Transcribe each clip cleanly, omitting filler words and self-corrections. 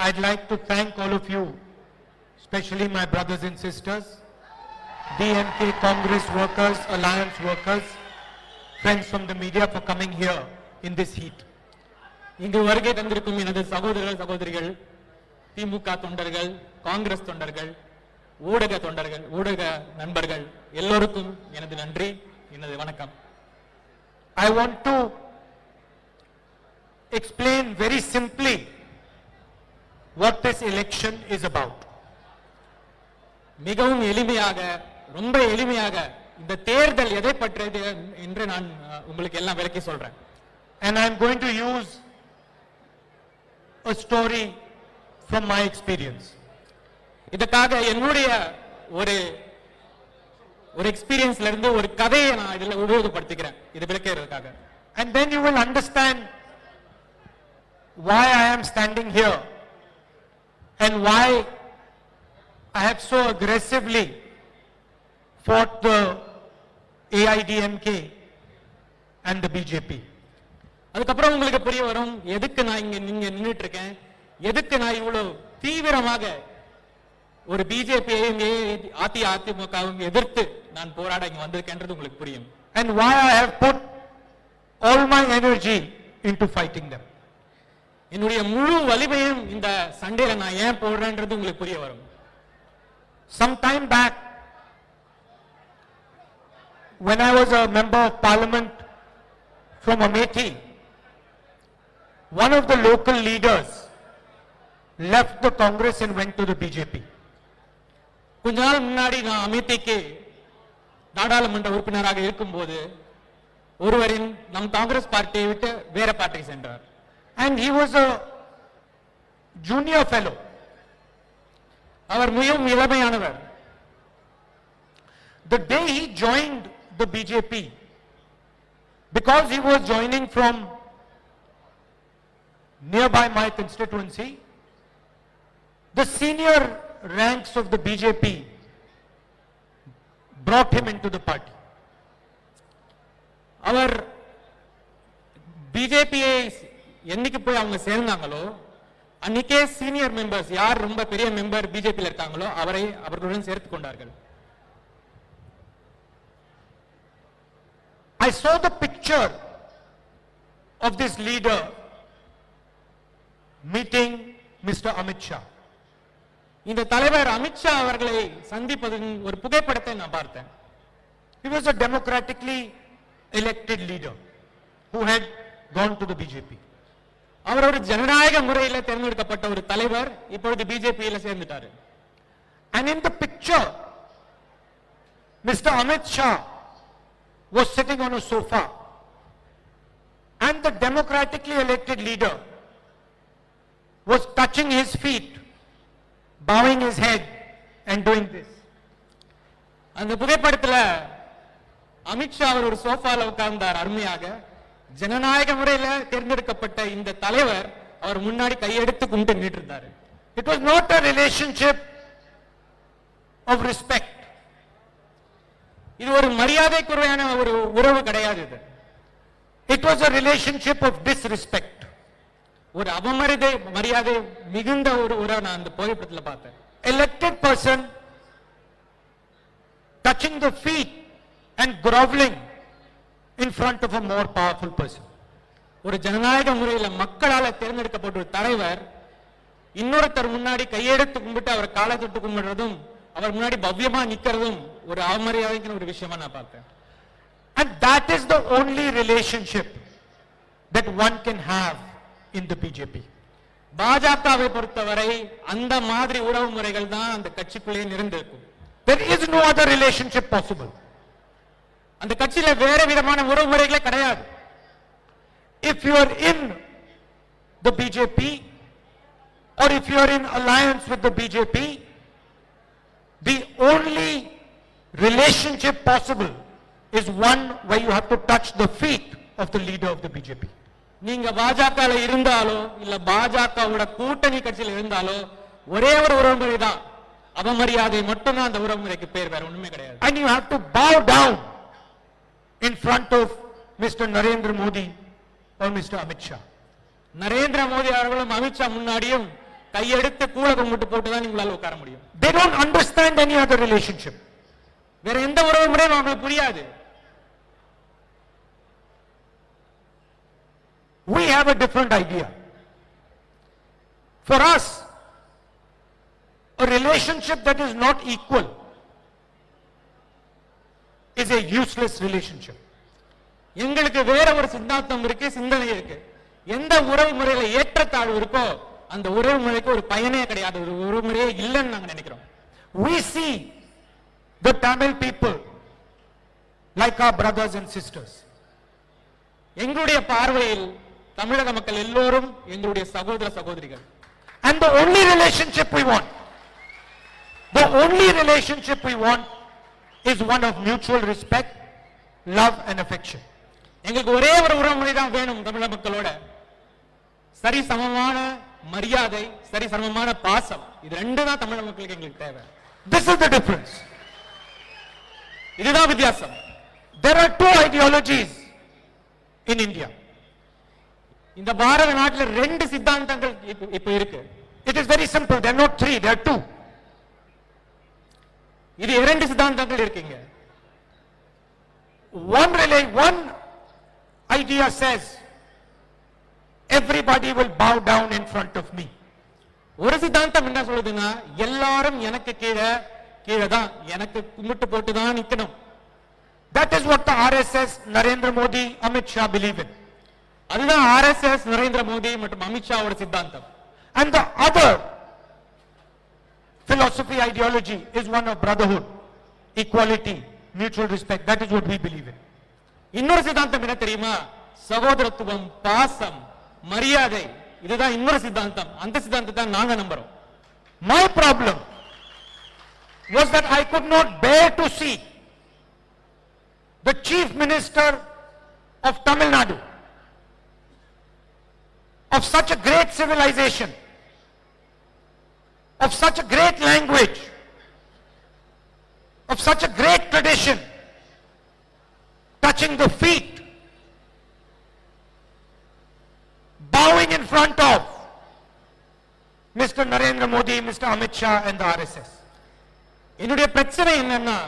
I'd like to thank all of you, especially my brothers and sisters, DMK, Congress workers, Alliance workers, friends from the media for coming here in this heat. இங்கு வருகை தந்திருக்கும் எனது சகோதரர்கள் சகோதரிகள், திமுக தொண்டர்கள், காங்கிரஸ் தொண்டர்கள், ஊடக நண்பர்கள் எல்லோருக்கும் எனது நன்றி, எனது வணக்கம். I want to explain very simply what this election is about. மிகவும் எளிமையாக, ரொம்ப எளிமையாக இந்த தேர்தல் எதை பற்றியது என்று நான் உங்களுக்கு எல்லாம் விளக்கி சொல்றேன். And I'm going to use a story from my experience. இதற்காக என்னுடைய ஒரு எக்ஸ்பீரியன்ஸ்ல இருந்து ஒரு கதையை நான் இதுல உபயோகப்படுத்திக்கிறேன், இது விளக்குறதுக்காக. And then you will understand why I am standing here and why I have so aggressively fought the AIDMK and the BJP. அதுக்கப்புறம் உங்களுக்கு புரிய வரும் எதுக்கு நான் இங்க நின்னுட்டு இருக்கேன், எதுக்கு நான் இவ்வளவு தீவிரமாக ஒரு பிஜேபியையும் அதிமுகவும் எதிர்த்து நான் போராட இங்க வந்திருக்கேன்றது உங்களுக்கு புரியும். And why I have put all my energy into fighting them. என்னுடைய முழு வலிமையும் இந்த சண்டையில நான் ஏன் போடுறேன்றது உங்களுக்கு புரிய வரும். Some time back, when I was a member of parliament from Amethi, one of the local leaders left the Congress and went to the BJP. கொஞ்ச நாள் முன்னாடி நான் அமேத்திக்கு நாடாளுமன்ற உறுப்பினராக இருக்கும்போது ஒருவரின் நம் காங்கிரஸ் பார்ட்டியை விட்டு வேற பார்ட்டிக்கு சென்றார். And he was a junior fellow. அவர் மிகவும் இளமையானவர். The day he joined the BJP, because he was joining from nearby my constituency, the senior ranks of the BJP brought him into the party. அவர் பிஜேபியை என்னைக்கு போய் அவங்க சேர்ந்தாங்களோ அன்னைக்கே senior members யார் ரொம்ப பெரிய member பிஜேபியில் இருக்காங்களோ அவர்களுடன் சேர்த்து கொண்டார்கள். I saw the picture of this leader meeting Mr. Amit Shah. இந்த தலைவர் அமித்ஷா அவர்களை சந்திப்பதன் ஒரு புகைப்படத்தை நான் பார்த்தேன். He was a democratically elected leader who had gone to the BJP. அவர் ஒரு ஜனநாயக முறையில் தேர்ந்தெடுக்கப்பட்ட ஒரு தலைவர், இப்பொழுது பிஜேபியில் சேர்ந்துட்டாரு. And in the picture, Mr. Amit Shah was sitting on a sofa, and the democratically elected leader was touching his feet, bowing his head and doing this. அந்த புகைப்படத்தில் அமித்ஷா அவர் ஒரு சோஃபால உட்கார்ந்தார் அருமையாக. ஜனநாயக முறையில் தேர்ந்தெடுக்கப்பட்ட இந்த தலைவர் அவர் முன்னாடி கையெடுத்து கும்பிட்டு நின்னுட்டு இருந்தார். It was not a relationship of respect. இது ஒரு மரியாதைக்குறையான ஒரு உறவு கிடையாது. இது It was a relationship of disrespect. ஒரு மரியாதை மிகுந்த ஒரு உறவை நான் அந்த புகைப்படத்தில் பார்த்தேன். Elected person touching the feet and groveling in front of a more powerful person. ஒரு ஜனநாயக முறையில் மக்களால் தேர்ந்தெடுக்கப்பட்ட ஒரு தலைவர் இன்னொருத்தர் முன்னாடி கையெடுத்து கும்பிட்டு அவர் காலை தொட்டு கும்பிடுறதும் அவர் முன்னாடி பவ்யமா நிக்கிறதும் ஒரு அவமரியாதைக்கு ஒரு விஷயமா நான் பார்த்தேன். And that is the only relationship that one can have in the BJP. பாஜகவை பொறுத்தவரை அந்த மாதிரி உறவு முறைகள் தான் அந்த கட்சிக்குள்ளே நிறைந்திருக்கும். There is no other relationship possible. அந்த கட்சியில வேற விதமான உறவு முறைகளே கிடையாது. If you are in the BJP or if you are in alliance with the BJP, the only relationship possible is one where you have to touch the feet of the leader of the BJP. நீங்க பாஜகல இருந்தாலோ இல்ல பாஜகவோட கூட்டணி கட்சியில் இருந்தாலோ ஒரே ஒரு உறவுமுறை தான், அவமரியாதை மட்டும்தான் அந்த உறவுமுறைக்கு பேர், வேற ஒண்ணுமே கிடையாது. And you have to bow down in front of Mr. Narendra Modi or Mr. Amit Shah. Narendra Modi அவர்களும் அமித்ஷா முன்னாடியும் கையெடுத்து கூல கும்பிட்டு போட்டு தான் உங்களால உட்கார முடியும். They don't understand any other relationship. வேற எந்த உறவு முறையும் அவங்களுக்கு புரியாது. We have a different idea. For us, a relationship that is not equal is a useless relationship. எங்களுக்கு வேற ஒரு சித்தாந்தம் இருக்கு, சிந்தனை இருக்கு. எந்த உறவு முறையில ஏற்றத்தாழ்வு இருக்கோ அந்த உறவு முறைக்கு ஒரு பயனே கிடையாது, ஒரு உறவு முறையே இல்லைன்னு நாங்க நினைக்கிறோம். We see the Tamil people like our brothers and sisters. எங்களுடைய பார்வையில் தமிழக மக்கள் எல்லோரும் எங்களுடைய சகோதர சகோதரிகள். And the only relationship we want is one of mutual respect, love and affection. எங்களுக்கு ஒரே ஒரு உறவு முறை தான் வேணும் தமிழக மக்களோட. சரி சமமான மரியாதை, சரி சமமான பாசம், இது ரெண்டு தான் தமிழக மக்களுக்கு எங்களுக்கு தேவை. This is the difference. இதுதான் வித்தியாசம். There are two ideologies in India. இந்த பாரத நாட்டில் ரெண்டு சித்தாந்தங்கள் இப்ப இருக்கு. It is very simple. There are not three, there are two. இது இரண்டு சித்தாந்தங்கள் இருக்குங்க. One idea says everybody will bow down in front of me. ஒரு சித்தாந்தம் என்ன சொல்லுதுன்னா எல்லாரும் எனக்கு கீழே தான், எனக்கு கும்பிட்டு போட்டு தான் நிக்கணும். That is what the RSS, Narendra Modi, Amit Shah believe in. அதுதான் RSS, நரேந்திர மோடி மற்றும் அமித்ஷாவோட சித்தாந்தம். And the other philosophy, ideology is one of brotherhood, equality, mutual respect. That is what we believe in. இன்னொரு சித்தாந்தம் என்ன தெரியுமா? சகோதரத்துவம், பாசம், மரியாதை, இதுதான் இன்னொரு சித்தாந்தம். அந்த சித்தாந்தத்தை நாங்க நம்புறோம். My problem was that I could not bear to see the chief minister of Tamil Nadu, of such a great civilization, of such a great language, of such a great tradition, touching the feet, bowing in front of Mr. Narendra Modi, Mr. Amit Shah and the RSS. என்னுடைய பிரச்சனை என்னன்னா,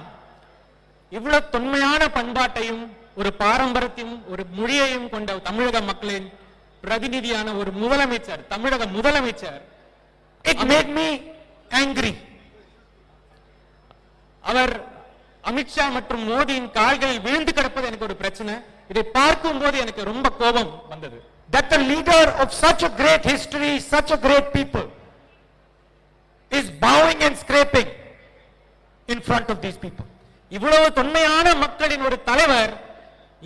இவ்வளவு தொன்மையான பண்பாட்டையும் ஒரு பாரம்பரியத்தையும் ஒரு மொழியையும் கொண்ட தமிழக மக்களின் பிரதிநிதியான ஒரு முதலமைச்சர், தமிழக முதலமைச்சர், It made me angry. அவர் அமித்ஷா மற்றும் மோடியின் கால்களில் விழுந்து கிடப்பது எனக்கு ஒரு பிரச்சனை. இதை பார்க்கும் போது எனக்கு ரொம்ப கோபம் வந்தது. That the leader of such a great history, such a great people is bowing and scraping in front of these people. இவ்வளவு தொன்மையான மக்களின் ஒரு தலைவர்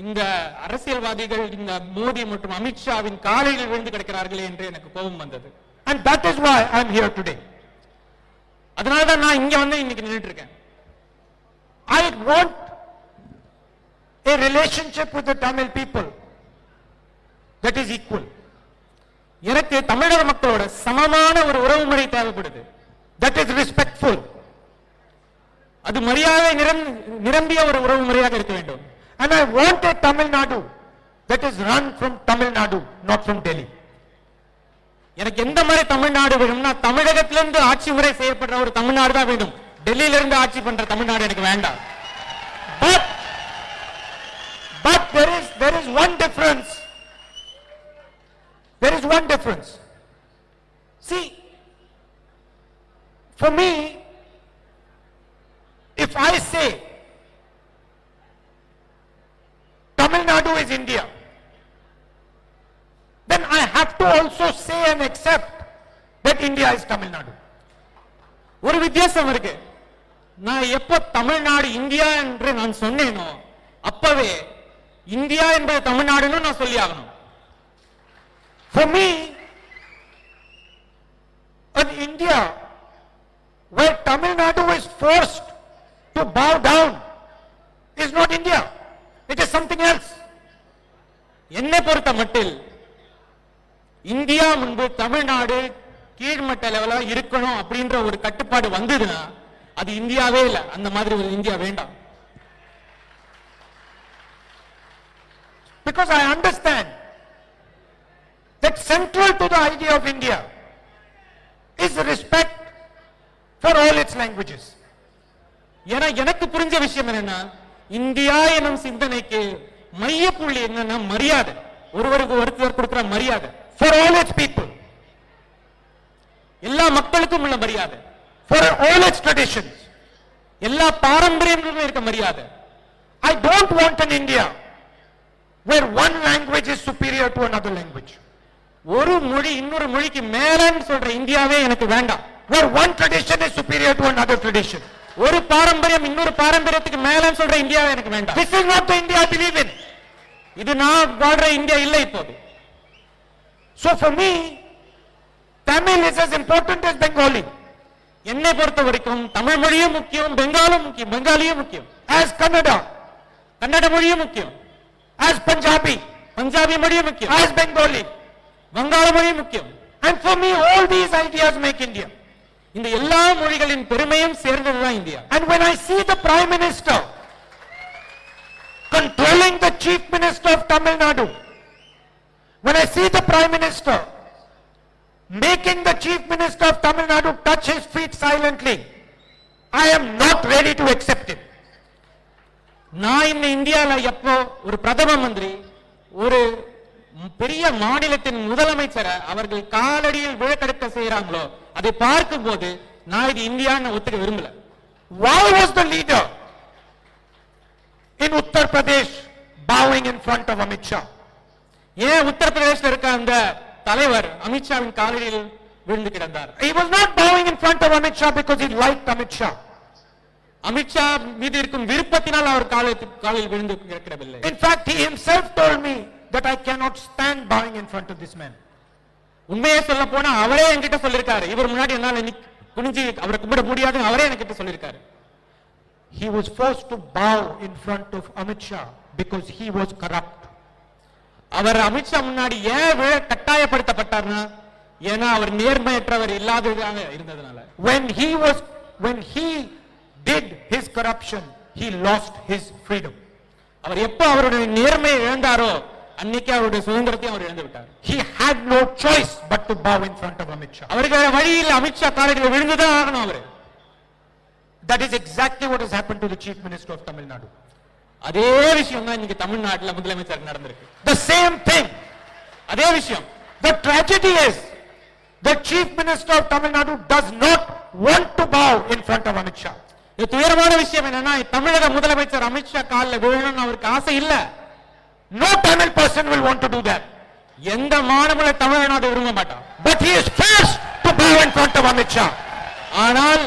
இந்த அரசியல்வாதிகள் இந்த மோடி மற்றும் அமித்ஷாவின் காலையில் விழுந்து கிடக்கிறார்களே என்று எனக்கு கோபம் வந்தது. And that is why I am here today. அதனால தான் நான் இங்க வந்து இன்னைக்கு நின்னுட்டு இருக்கேன். I want a relationship with the Tamil people that is equal. எனக்கு தமிழக மக்களோட சமமான ஒரு உறவு முறை தேவைப்படுது. That is respectful. அது மரியாதை நிரம்பிய ஒரு உறவு முறையாக இருக்க வேண்டும். And I want a Tamil Nadu that is run from Tamil Nadu, not from Delhi. எனக்கு எந்த மாதிரி தமிழ்நாடு வேணும்னா தமிழகத்திலிருந்து ஆட்சி முறை செய்யப்படுற ஒரு தமிழ்நாடு தான் வேணும். டெல்லியில இருந்து ஆட்சி பண்ற தமிழ்நாடு எனக்கு வேண்டாம். But there is one difference. There is one difference. See, for me, if I say Tamil Nadu is India, then I have to also say and accept that India is Tamil Nadu. ஒரு வித்தியாசம் இருக்கு. நான் எப்போ Tamil Nadu India என்று நான் சொன்னேனோ அப்பவே India என்பது தமிழ்நாடுன்னு நான் சொல்லி ஆகணும். For me, an India where Tamil Nadu is forced to bow down is not India. It is something else. என்னை பொறுத்த மட்டில் இந்தியா முன்பு தமிழ்நாடு கீழ்மட்ட லெவலா இருக்கணும் அப்படின்ற ஒரு கட்டுப்பாடு வந்ததுன்னா அது இந்தியாவே இல்ல. அந்த மாதிரி ஒரு இந்தியா வேண்டாம். Because I understand that central to the idea of India is respect for all its languages. ஏன்னா எனக்கு புரிஞ்ச விஷயம் என்னன்னா, இந்தியா எனும் சிந்தனைக்கு மைய புள்ளி என்னன்னா மரியாதை, ஒருவருக்கு ஒருத்தர் கொடுக்கிற மரியாதை. For all its people, எல்லா மக்களுக்கும் உள்ள மரியாதை. for all its traditions. எல்லா பாரம்பரியங்களும் இருக்க மரியாதை. I don't want an India where one language is superior to another language. ஒரு மொழி இன்னொரு மொழிக்கு மேலன்னு சொல்ற இந்தியாவே எனக்கு வேண்டாம். Where one tradition is superior to another tradition. ஒரு பாரம்பரியம் இன்னொரு பாரம்பரியத்துக்கு மேலன்னு சொல்ற இந்தியாவே எனக்கு வேண்டாம். This is not the India I believe in. இது நான் வாழ்ற இந்தியா இல்லை இப்போது. So for me, Tamil is as important as Bengali. என்னை பொறுத்த வரைக்கும் தமிழ் மொழியும் முக்கியம், பெங்காலும் முக்கியம், பெங்காலியும் முக்கியம், As Kannada, கன்னட மொழியும் முக்கியம், as Punjabi, பஞ்சாபி மொழியும் முக்கியம், as Bengali. வங்காள மொழியும் முக்கியம். And for me, all these ideas make India. இந்த எல்லா மொழிகளின் பெருமையும் சேர்ந்ததுதான் India. And when I see the Prime Minister controlling the Chief Minister of Tamil Nadu, when I see the Prime Minister making the Chief Minister of Tamil Nadu touch his feet silently, I am not ready to accept it. நான் இந்த இந்தியால எப்போ ஒரு பிரதம மந்திரி ஒரு பெரிய மாநிலத்தின் முதலமைச்சரை அவர்கள் காலடியில் விழக்கெடுக்க செய்யறாங்களோ அதை பார்க்கும் போது நான் இது இந்தியான்னு ஒத்துக்க விரும்பல. Why was the leader in Uttar Pradesh bowing in front of Amit Shah? ஏன் உத்தரப்பிரதேசல இருக்க அந்த தலைவர் அமித்ஷாவின் காலடியில் விழுந்து கிடந்தார்? He was not bowing in front of Amit Shah because he liked Amit Shah. Amit Shah மீது இருக்கும் விருப்பத்தினால் அவர் காலில் விழுந்து கிடக்கவில்லை. In fact, he himself told me that I cannot stand bowing in front of this man. உண்மையை சொல்ல போனா அவரே என்கிட்ட சொல்லிருக்காரு, இவர் முன்னாடி என்னால குனிஞ்சு அவரை கும்பிட முடியாது, அவரே என்கிட்ட சொல்லிருக்காரு. He was forced to bow in front of Amit Shah because he was corrupt. அவர் அமித்ஷா முன்னாடி ஏன் விழ கட்டாயப்படுத்தப்பட்டார்னா, ஏன்னா அவர் நேர்மையற்றவர் இல்லாததாக இருந்ததனால. When he did his corruption, he lost his freedom. அவர் எப்ப அவருடைய நேர்மையை இழந்தாரோ அன்னைக்கு அவருடைய சுதந்திரத்தையும் அவர் இழந்து விட்டார். He had no choice but to bow in front of Amit Shah. அவருக்கு வழியில் அமித்ஷா காலடியில் விழுந்துதான் ஆகணும் அவரு. That is exactly what has happened to the Chief Minister of Tamil Nadu. அதே விஷயம் தான் இன்னைக்கு தமிழ்நாட்டுல முதலமைச்சருக்கு நடந்திருக்கு. The same thing. அதே விஷயம். The tragedy is the Chief Minister of Tamil Nadu does not want to bow in front of Amit Shah. இது துயரமான விஷயம் என்னன்னா, தமிழக முதலமைச்சர் அமித்ஷா காலில் விழணும்னு அவருக்கு ஆசை இல்ல. No Tamil person will want to do that. எந்த மாநில தமிழ்நாடு விரும்ப மாட்டான். But he is forced to bow in front of Amit Shah. ஆனால்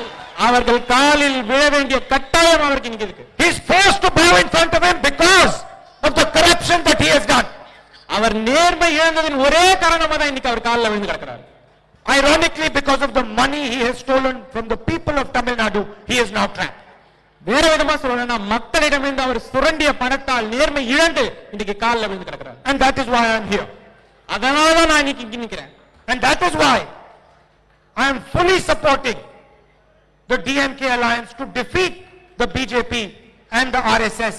அவர்கள் காலில் விழ வேண்டிய கட்டாயம் அவருக்கு இன்னைக்கு இருக்கு. He is forced to bow in front of him because of the corruption that he has done. அவர் நேர்மை இழந்ததின் ஒரே காரணமா தான் இன்னைக்கு அவர் காலில் விழுந்து கிடக்கிறார். Ironically, because of the money he has stolen from the people of Tamil Nadu, he is now trapped. வேற விதமா சொல்லணும்னா மக்களிடமிருந்து அவர் சுரண்டிய பணத்தால் நேர்மை இழந்து இன்னைக்கு காலில் விழுந்து கிடக்கிறார். And that is why I am here. அதனால தான் நான் இன்னைக்கு இங்க நிக்கிறேன். And that is why I am fully supporting the DMK alliance to defeat the BJP and the RSS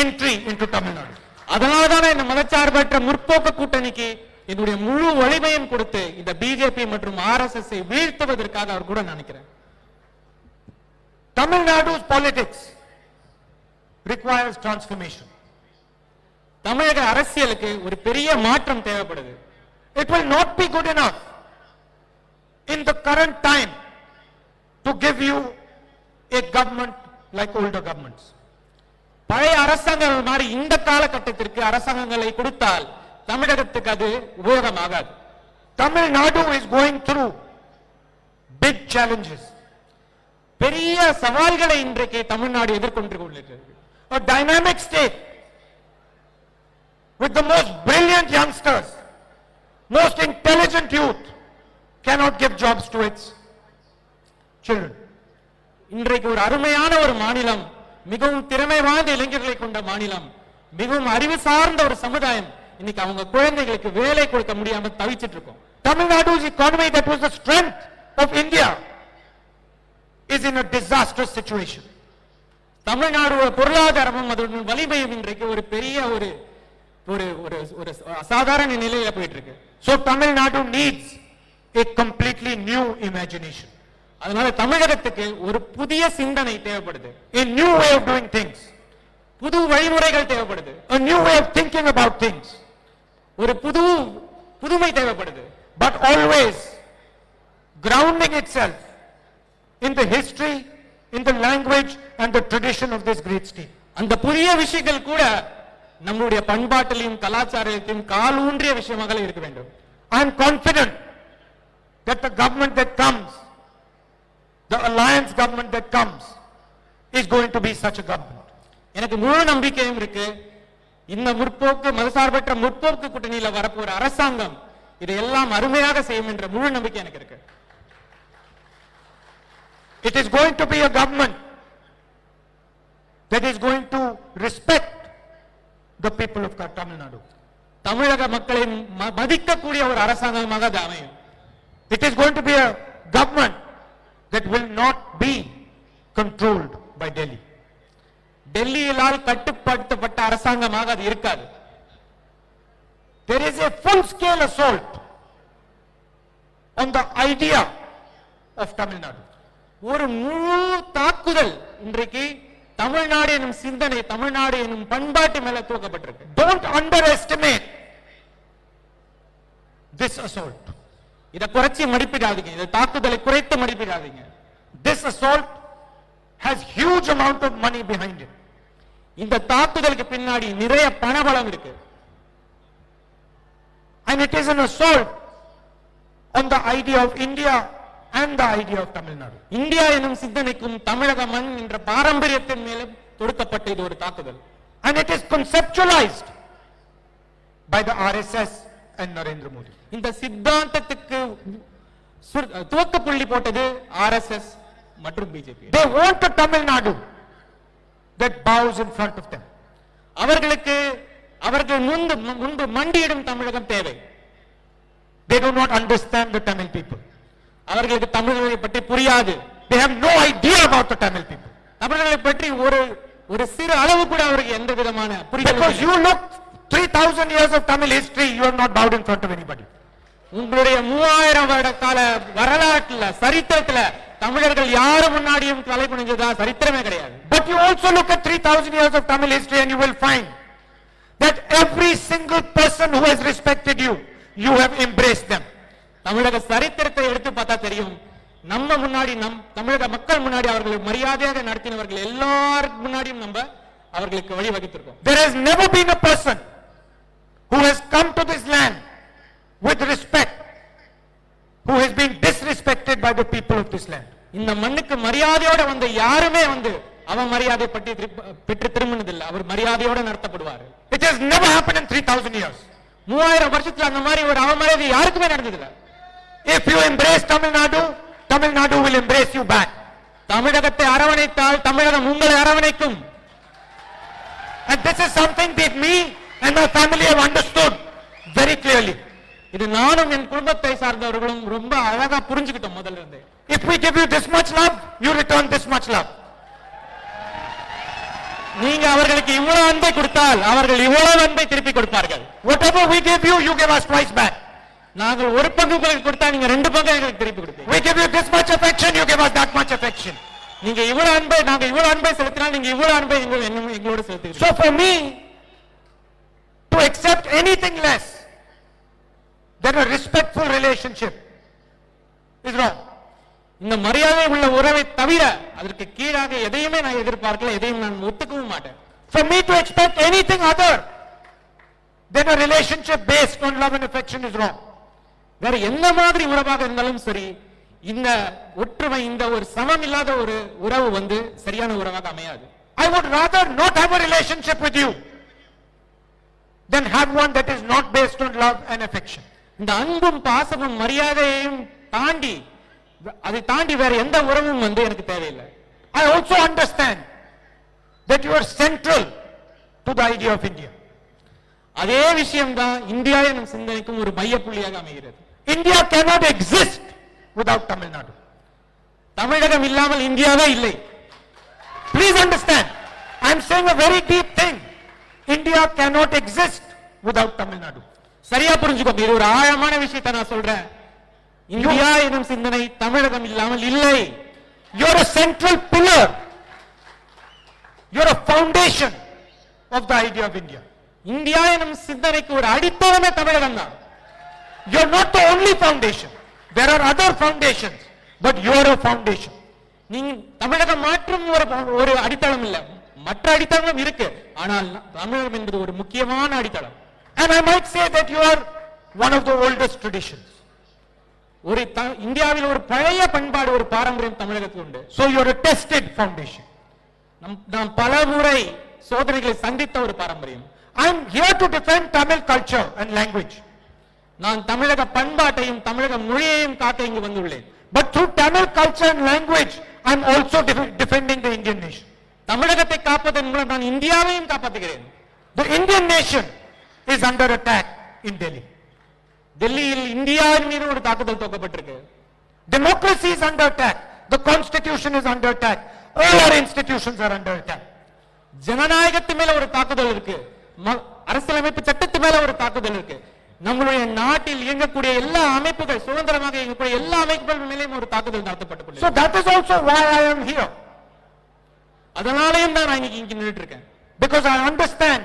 entry into Tamil Nadu. அதனால தான் இந்த மதச்சார்பற்ற முற்போக்கு கூட்டணிக்கு என்னுடைய முழு வலிமையும் கொடுத்து இந்த பிஜேபி மற்றும் ஆர்எஸ்எஸ் வீழ்த்துவதற்காக அவர் கூட நினைக்கிறேன். Tamil Nadu's politics requires transformation. தமிழக அரசியலுக்கு ஒரு பெரிய மாற்றம் தேவைப்படுது. It will not be good enough in the current time to give you a government like older governments. பழைய அரசாங்கங்கள் மாதிரி இந்த காலகட்டத்திற்கு அரசாங்கங்களை கொடுத்தால் தமிழகத்துக்கு அது உபயோகமாகாது. Tamil Nadu is going through big challenges. பெரிய சவால்களை இன்றைக்கு தமிழ்நாடு எதிர்கொண்டு கொண்டிருக்கிறது. A dynamic state with the most brilliant youngsters, most intelligent youth cannot give jobs to its children. இன்றைக்கு ஒரு அருமையான ஒரு மாநிலம், மிகவும் திறமை வாய்ந்த இளைஞர்களை கொண்ட மாநிலம், மிகவும் அறிவு சார்ந்த ஒரு சமுதாயம் இன்னைக்கு அவங்க குழந்தைகளுக்கு வேலை கொடுக்க முடியாம தவிச்சிட்டு இருக்கோம். Tamil Nadu's economy that was the strength of India is in a disastrous situation. Tamil Nadu பொருளாதாரமும் அதோட வலிமையும் இன்றைக்கு ஒரு பெரிய ஒரு ஒரு ஒரு அசாதாரண நிலையில போயிட்டு இருக்கு. So Tamil Nadu needs a completely new imagination, அதனால தமிழகத்துக்கு ஒரு புதிய சிந்தனை தேவைப்படுது. a new way of doing things, புது வழிமுறைகள் தேவைப்படுது. a new way of thinking about things, ஒரு புதுமை தேவைப்படுது. but always grounding itself in the history, in the language and the tradition of this great state. அந்த புதிய விஷயங்கள் கூட நம்மளுடைய பண்பாட்டிலையும் கலாச்சாரத்திலும் காலூன்றிய விஷயமாக இருக்க வேண்டும். I am confident that the government that comes, the alliance government that comes, is going to be such a government. எனக்கு முழு நம்பிக்கையும் இருக்கு. இந்த முற்போக்கு மதசார்பற்ற முற்போக்கு கூட்டணியில வரப்போற அரசாங்கம் இதையெல்லாம் அருமையாக செய்யும் என்ற முழு நம்பிக்கை எனக்கு இருக்கு. It is going to be a government that is going to respect the people of Tamil Nadu. தமிழக மக்களை மதிக்கக்கூடிய ஒரு அரசாங்கமாக அது அமையும். It is going to be a government that will not be controlled by Delhi. டெல்லியிலால் கட்டுப்படுத்தப்பட்ட அரசாங்கமாக அது இருக்காது. There is a full scale assault on the idea of Tamil Nadu. ஒரு முழு தாக்குதல் இன்றைக்கு தமிழ்நாடு எனும் சிந்தனை, தமிழ்நாடு எனும் பண்பாட்டு மேல தூக்கப்பட்டிருக்கு. Don't underestimate this assault. இத குறைச்சி மதிப்பிடாதீங்க. இந்த தாக்குதலை குறைத்து மதிப்பிடாதீங்க. This assault has huge amount of money behind it. இந்த தாக்குதலுக்கு பின்னாடி நிறைய பணபலம் இருக்கு. And it is an assault on the idea of India and the idea of Tamil Nadu. India எனும் சிந்தனைக்கும் தமிழக மண் என்ற பாரம்பரியத்தின் மேல தொடுக்கப்பட்ட இது ஒரு தாக்குதல். And it is conceptualized by the RSS and Narendra Modi. இந்த சித்தாந்தத்துக்கு துவக்க புள்ளி போட்டது ஆர்எஸ்எஸ் மற்றும் BJP. They want a Tamil Nadu that bows in front of them. அவர்கள் முன்பு மண்டியிடும் தமிழகம் தேவை. They do not understand the Tamil people. அவர்களுக்கு தமிழர்களை பற்றி புரியாது. They have no idea about the Tamil people. தமிழர்களை பற்றி ஒரு சிறு அளவு கூட அவருக்கு எந்த விதமான புரிதல் இல்லை. Because you look 3000 years of Tamil history, you have not bowed in front of anybody. உங்களுடைய 3000 வருட கால வரலாற்றுல சரித்திரத்துல தமிழர்கள் யாரு முன்னாடியும் தலை குனிஞ்சதா சரித்திரமே கிடையாது. But you also look at 3000 years of Tamil history and you will find that every single person who has respected you, you have embraced them. தமிழக சரித்திரத்தை எடுத்து பார்த்தா தெரியும், நம்ம முன்னாடி தமிழக மக்கள் முன்னாடி அவர்களை மரியாதையாக நடத்தினவர்கள் எல்லாரும் முன்னாடியும் நம்ம அவர்களுக்கு வழிவகுத்திருக்கோம். There has never been a person who has come to this land with respect who has been disrespected by the people of this land. இந்த மண்ணுக்கு மரியாதையோட வந்த யாருமே அவன் மரியாதை பற்றி பெற்று திரும்பினதில்லை. அவர் மரியாதையோட நடத்தப்படுவார். It has never happened in 3000 years. 3000 வருஷத்துல அந்த மாதிரி ஒரு அவமரியாதை யாருக்குமே நடந்ததில்லை. If you embrace Tamil Nadu, Tamil Nadu will embrace you back. தமிழகத்தை அரவணைத்தால் தமிழகம் உங்களை அரவணைக்கும். And this is something that me and my family have understood very clearly. இது நானும் என் குடும்பத்தை சார்ந்தவர்களும் ரொம்ப அழகா புரிஞ்சுக்கிட்டோம் முதல்ல இருந்தே. If we give you this much love, you return this much love. நீங்க அவர்களுக்கு இவ்வளவு அன்பை கொடுத்தால் அவர்கள் இவ்வளவு அன்பை திருப்பி கொடுப்பார்கள். Whatever we give you, you give us twice back. நாங்கள் ஒரு பங்கு உங்களுக்கு கொடுத்தா நீங்க 2 பங்கு எங்களுக்கு திருப்பி கொடுப்பீங்க. We give you this much affection, you give us that much affection. நீங்க இவ்வளவு அன்பை நாங்க இவ்வளவு அன்பை செலுத்தினால் நீங்க இவ்வளவு அன்பை எங்களோட செலுத்துவீங்க. So for me to accept anything less than a respectful relationship is wrong. இந்த மரியாதை உள்ள உறவை தவிர அதற்கு கீழாக எதையுமே நான் எதிர்பார்க்கல, எதையும் நான் ஒத்துக்கவும் மாட்டேன். For me to expect anything other than a relationship based on love and affection is wrong. வேற எந்த மாதிரி உறவாக இருந்தாலும் சரி, இந்த ஒற்றுமை இந்த ஒரு சமம் இல்லாத ஒரு உறவு சரியான உறவாக அமையாது. I would rather not have a relationship with you than have one that is not based on love and affection. இந்த அன்பும் பாசமும் மரியாதையையும் தாண்டி அதை தாண்டி வேற எந்த உறவும் எனக்கு தேவையில்லை. I also understand that you are central to the idea of India. அதே விஷயம் தான் இந்தியா எனும் சிந்தனைக்கும் ஒரு மையப்புள்ளியாக அமைகிறது. India cannot exist without Tamil Nadu. தமிழகம் இல்லாமல் இந்தியாவே இல்லை. Please understand, I am saying a very deep thing. India cannot exist without Tamil Nadu. சரியா புரிஞ்சுக்கோங்க, இது ஒரு ஆழமான விஷயத்தை நான் சொல்றேன். இந்தியா எனும் சிந்தனை தமிழகம் இல்லாமல் இல்லை. You're a central pillar. You're a foundation of the idea of India. India எனும் சிந்தனைக்கு ஒரு அடித்தளமே தமிழகம் தான். You're not the only foundation. There are other foundations, but you're a foundation. நீங்க தமிழகம் மாற்றும் ஒரு அடித்தளம் இல்ல, மற்ற அடித்தளம் இருக்கு, ஆனால் தமிழகம் என்பது ஒரு முக்கியமான அடித்தளம். And I might say that you are one of the oldest traditions. ஒரு இந்தியாவில் ஒரு பழைய பண்பாடு, ஒரு பாரம்பரியம் தமிழகத்துக்கு உண்டு. So you're a tested foundation. நாம் பல முறை சோதனைகளை சந்தித்த ஒரு பாரம்பரியம். I'm here to defend Tamil culture and language. நான் தமிழக பண்பாட்டையும் தமிழக மொழியையும் காக்க இங்கு வந்துள்ளேன். But through Tamil culture and language, I'm also defending the Indian nation. தமிழகத்தை காப்பதன் மூலம் நான் இந்தியாவையும் காப்பாற்றுகிறேன். The Indian nation is under attack in Delhi. டெல்லியில் இந்தியாவின் மீது ஒரு தாக்குதல் தொடுக்கப்பட்டிருக்கு. Democracy is under attack. The constitution is under attack. All our institutions are under attack. ஜனநாயகத்து மேல ஒரு தாக்குதல் இருக்கு, அரசியலமைப்பு சட்டத்து மேல ஒரு தாக்குதல் இருக்கு. நம்மளுடைய நாட்டில் இயங்கக்கூடிய எல்லா அமைப்புகள், சுதந்திரமாக இயங்கக்கூடிய எல்லா அமைப்புகள் மேலேயும் ஒரு தாக்குதல் நடத்தப்பட்டுள்ளது. So that is also why I am here. அதனாலேயும் தான் நான் இன்னைக்கு இங்க நின்னுட்டு இருக்கேன். Because I understand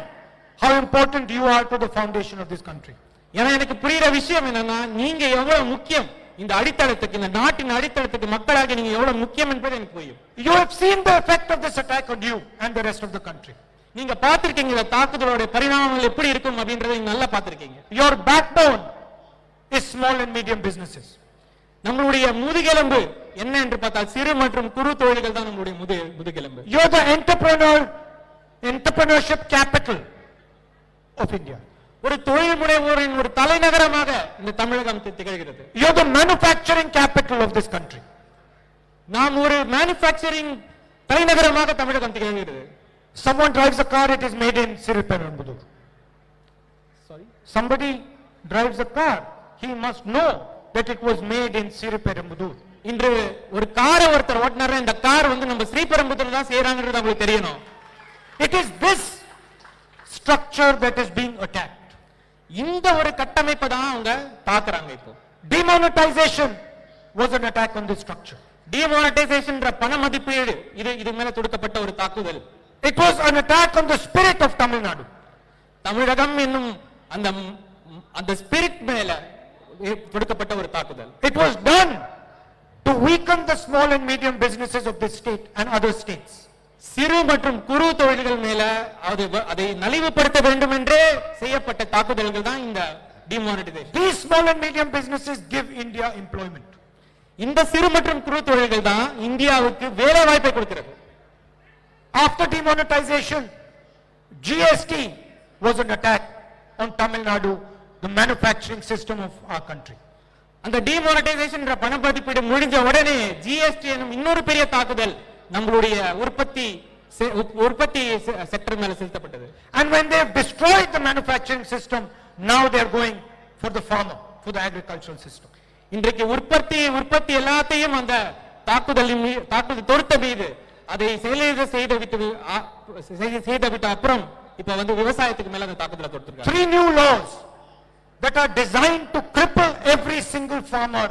how important you are to the foundation of this country. ஏன்னா எனக்கு புரியுற விஷயம் என்னன்னா, நீங்க எவ்வளவு முக்கியம் இந்த அடித்தளத்துக்கு, இந்த நாட்டின் அடித்தளத்துக்கு மக்களாக நீங்க எவ்வளவு முக்கியம் என்பது எனக்கு புரியும். You have seen the effect of this attack on you and the rest of the country. நீங்க பார்த்திருக்கீங்க இந்த தாக்குதலோட பரிணாமங்கள் எப்படி இருக்கும் அப்படின்றதை நல்லா பார்த்திருக்கீங்க. Your backbone is small and medium businesses. நம்மளுடைய முதுகெலும்பு என்ன என்று பார்த்தால் சிறு மற்றும் குறு தொழில்கள் தான் நம்மளுடைய முதுகெலும்பு. You are the entrepreneurship capital of India. ஒரு தொழில் முனைவோரின் ஒரு தலைநகரமாக இந்த தமிழகம் திகழ்கிறது. You are the manufacturing capital of this country. நாம் ஒரு மேனுஃபேக்சரிங் தலைநகரமாக தமிழகம் திகழ்கிறது. Someone drives a car, it is made in Siriperumbudur. Sorry? Somebody drives a car, he must know that it was made in Siriperumbudur. இன்று ஒரு காரை ஒருத்தர் ஓட்டுனாரு, இந்த car வந்து நம்ம ஸ்ரீபெரும்புதூர்ல தான் செய்யறாங்கிறது உங்களுக்கு தெரியணும். It is this structure that is being attacked. இந்த ஒரு கட்டமைப்பை தான் அவங்க தாக்குறாங்க. இப்போ demonetization was an attack on this structure. demonetization பண மதிப்பீடு இது மேல தொடுக்கப்பட்ட ஒரு தாக்குதல். It was an attack on the spirit of Tamil Nadu. தமிழகம் என்னும் அந்த ஸ்பிரிட் மேல தொடுக்கப்பட்ட ஒரு தாக்குதல். It was done to weaken the small and medium businesses of this state and other states. சிறு மற்றும் குறு தொழில்கள் மேல அதை நலிவுபடுத்த வேண்டும் என்றே செய்யப்பட்ட தாக்குதல்கள் தான் இந்த demonetisation. These small and medium businesses give India employment. இந்த சிறு மற்றும் குறு தொழில்கள் தான் இந்தியாவுக்கு வேலை வாய்ப்பை கொடுக்கிறது. After demonetization, GST was an attack on Tamil Nadu, the manufacturing system of our country. அந்த டிமானிட்டைசேஷன் பண மதிப்பீடு முடிஞ்ச உடனே ஜிஎஸ்டி எனும் இன்னொரு பெரிய தாக்குதல் நம்மளுடைய உற்பத்தி செக்டர் மேல செலுத்தப்பட்டது. And when they have destroyed the manufacturing system, now they are going for the farmer, for the agricultural system. இன்றைக்கு உற்பத்தி எல்லாத்தையும் அந்த தாக்குதல் தொடுத்த மீது அதை செயலிழக்க செய்துவிட்ட அப்புறம் இப்ப வந்து விவசாயத்துக்கு மேல அந்த தாக்குதலை தொடுத்திருக்காங்க. 3 new laws that are designed to cripple every single farmer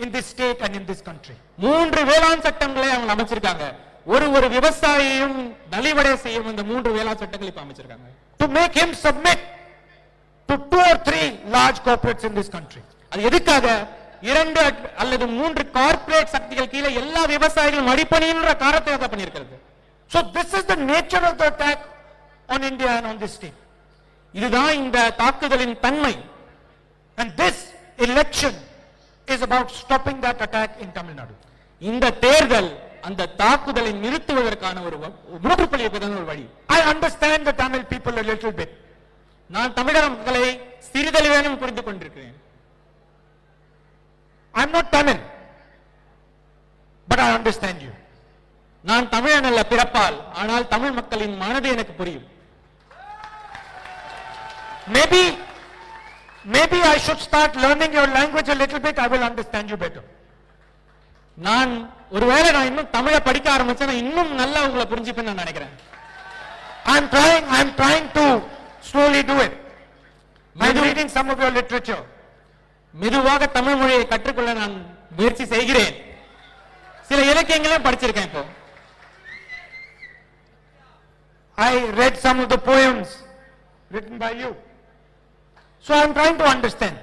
in this state and in this country. 3 வேளாண் சட்டங்களை அவங்க அமைச்சிருக்காங்க. ஒரு விவசாயியும் நலிவடைய செய்யும் இந்த 3 வேளாண் சட்டங்களை இப்ப அமைச்சிருக்காங்க. To make him submit to 2 or 3 large corporates in this country. அது எதுக்காக? 2 அல்லது 3 கார்ப்பரேட் சக்திகள் கீழே எல்லா விவசாயிகளும் அடிபணின்ற காரணத்தை பண்ணியிருக்கிறது. So this is the nature of the attack on India and on this state. இதுதான் இந்த தாக்குதலின் தன்மை. And this election is about stopping that attack in Tamil Nadu. இந்த தேர்தல் அந்த தாக்குதலை நிறுத்துவதற்கான ஒரு முற்றுப்புள்ளி வைப்பதான ஒரு வழி. I understand the Tamil people a little bit. நான் தமிழக மக்களை சிறிதளவேனும் புரிந்து கொண்டிருக்கிறேன். I'm not Tamil, but I understand you. நான் தமிழன் அல்ல பிறப்பால், ஆனால் தமிழ் மக்களின் மனது எனக்கு புரியும். Maybe I should start learning your language a little bit. I will understand you better. நான் ஒருவேளை நான் இன்னும் தமிழை படிக்க ஆரம்பிச்சேன்னா இன்னும் நல்லா உங்களை புரிஞ்சுப்பேன்னு நான் நினைக்கிறேன். I'm trying to slowly do it. I'm reading some of your literature. மெதுவாக தமிழ் மொழியை கற்றுக்கொள்ள நான் முயற்சி செய்கிறேன். சில இலக்கியங்களையும் படிச்சிருக்கேன். இப்போ I read some of the poems written by you. So I am trying to understand.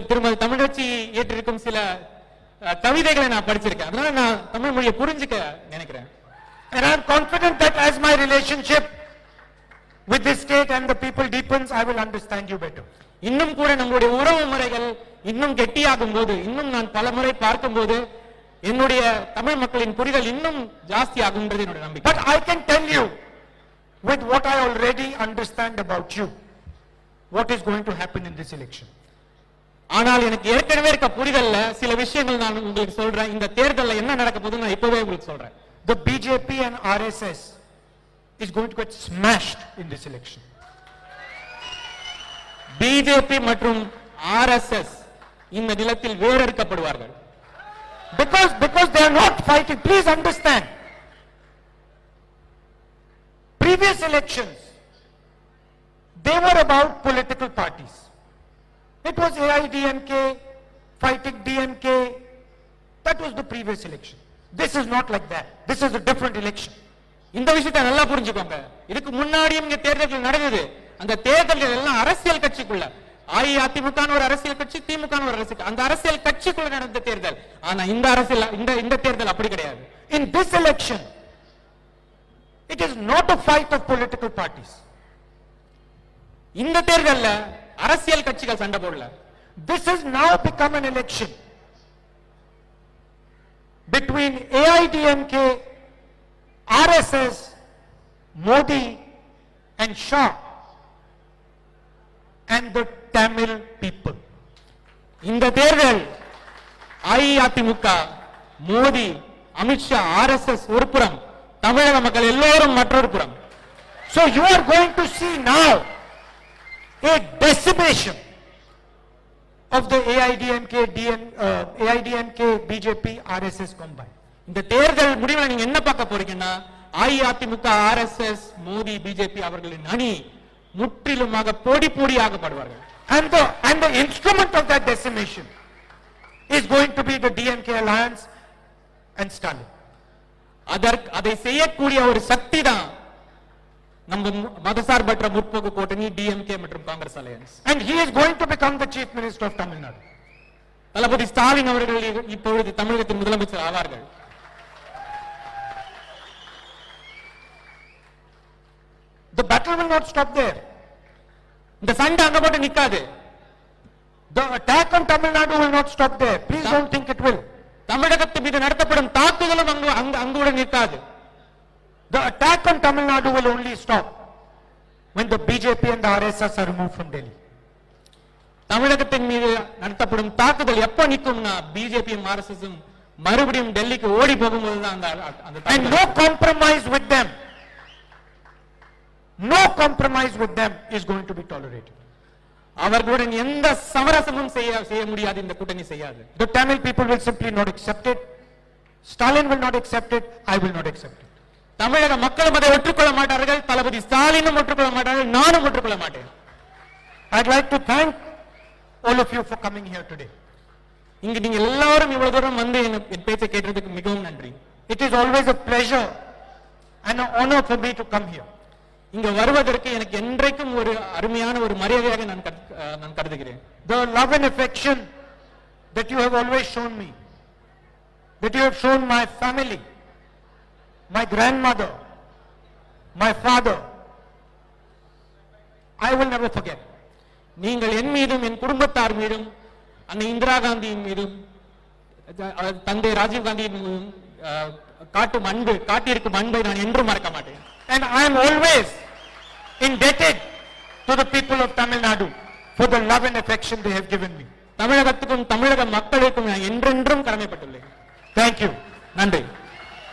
திருமதி தமிழச்சி ஏற்றிருக்கும் சில கவிதைகளை நான் படிச்சிருக்கேன். அதனால நான் தமிழ் மொழியை புரிஞ்சுக்க நினைக்கிறேன். And I am confident that as my relationship with this state and the people deepens, I will understand you better. இன்னும் கூட நம்மளுடைய உறவு முறைகள் இன்னும் கெட்டியாகும் போது, இன்னும் நான் பல முறை பார்க்கும் போது என்னுடைய தமிழ் மக்களின் புரிதல் இன்னும் ஜாஸ்தி ஆகும்ன்றது என்னுடைய நம்பிக்கை. But I can tell you with what I already understand about you, what is going to happen in this election. ஆனால் எனக்கு ஏற்கனவே இருக்க புரிதல்ல சில விஷயங்கள் நான் உங்களுக்கு சொல்றேன். இந்த தேர்தல்ல என்ன நடக்க போகுதுன்னு நான் இப்பவே உங்களுக்கு சொல்றேன். The BJP and RSS is going to get smashed in this election. BJP மற்றும் ஆர்எஸ்எஸ் இந்த நிலத்தில் வேறறுக்கப்படுவார்கள். Because they are not fighting. Please understand. Previous elections, they were about political parties. It was AIDMK fighting DMK. That was the previous election. This is not like that. This is a different election. இந்த விஷயத்தை நல்லா புரிஞ்சுக்கோங்க. இதுக்கு முன்னாடியும் இங்க தேர்தல்கள் நடந்தது. அந்த தேர்தல்கள் எல்லாம் அரசியல் கட்சிக்குள்ள, அஇஅதிமுக ஒரு அரசியல் கட்சி, திமுக ஒரு அரசியல், அந்த அரசியல் கட்சிக்குள்ள நடந்த தேர்தல். ஆனா இந்த அரசியல் இந்த தேர்தல் அப்படி கிடையாது. In this election, it is not a fight of political parties. இந்த தேர்தல்ல அரசியல் கட்சிகள் சண்டை போடல. This has now become an election between AIDMK, RSS, Modi and Shah and the Tamil people. இந்த தேர்தல் அஇஅதிமுக, மோடி, அமித்ஷா, ஆர்எஸ்எஸ் ஒரு புறம், தமிழக மக்கள் எல்லோரும் மற்றொரு புறம். So you are going to see now a decimation of the AIDMK, BJP, RSS combined. இந்த தேர்தல் முடிவில் நீங்க என்ன பார்க்க போறீங்கன்னா, அஇஅதிமுக, ஆர்எஸ்எஸ், மோடி, பிஜேபி அவர்களின் அணி முற்றிலுமாக பொடி பொடியாகப்படுவார்கள். And the instrument of that decimation is going to be the DMK alliance and Stalin. அதை செய்யக்கூடிய ஒரு சக்தி தான் நம்ம மதசார்பற்ற முற்போக்கு கூட்டணி, டிஎம்கே மற்றும் Congress alliance. And he is going to become the chief minister of Tamil Nadu. தளபதி ஸ்டாலின் அவர்கள் இப்பொழுது தமிழகத்தின் முதலமைச்சர் ஆவார்கள். The battle will not stop there. இந்த சண்டை அங்க போட்டு நிக்காது. The attack on Tamil Nadu will not stop there. Please don't think it will. தமிழகத்தின் மீது நடத்தப்படும் தாக்குதலும் அங்குடன் நிற்காது. The attack on Tamil Nadu will only stop when the BJP and the RSS are removed from Delhi. தமிழகத்தின் மீது நடத்தப்படும் தாக்குதல் எப்ப நிக்கும்னா, பிஜேபியும் ஆர்எஸ்எஸும் மறுபடியும் டெல்லிக்கு ஓடி போகும்போது தான் அந்த And no compromise with them, no compromise with them is going to be tolerated. அவர்களுடன் எந்த சமரசமும் செய்ய முடியாது. இந்த கூட்டணி செய்யாது. The Tamil people will simply not accept it. Stalin will not accept it. I will not accept it. தமிழக மக்களும் அதை ஒற்றுக்கொள்ள மாட்டார்கள். தளபதி ஸ்டாலினும் ஒற்றுக்கொள்ள மாட்டார்கள். நானும் ஒற்றுக்கொள்ள மாட்டேன். I'd like to thank all of you for coming here today. இங்க நீங்க எல்லாரும் இவ்வளவு தூரம் வந்து என் பேச்சை கேட்டதுக்கு மிகவும் நன்றி. It is always a pleasure and an honor for me to come here. இங்க வருவதற்கு எனக்கு என்றைக்கும் ஒரு அருமையான ஒரு மரியாதையாக நான் கருதுகிறேன். The love and affection that you have always shown me, that you have shown my family, my grandmother, my father, I will never forget. நீங்கள் என் மீதும் என் குடும்பத்தார் மீதும் அன்னை இந்திரா காந்தியின் மீதும் தந்தை ராஜீவ் காந்தியின் மீதும் காட்டியிருக்கும் அன்பை நான் என்றும் மறக்க மாட்டேன். And I am always indebted to the people of Tamil Nadu for the love and affection they have given me. தமிழகத்துக்கும் தமிழக மக்களுக்கும் நான் என்றென்றும் கடமைப்பட்டுள்ளேன். Thank you. நன்றி.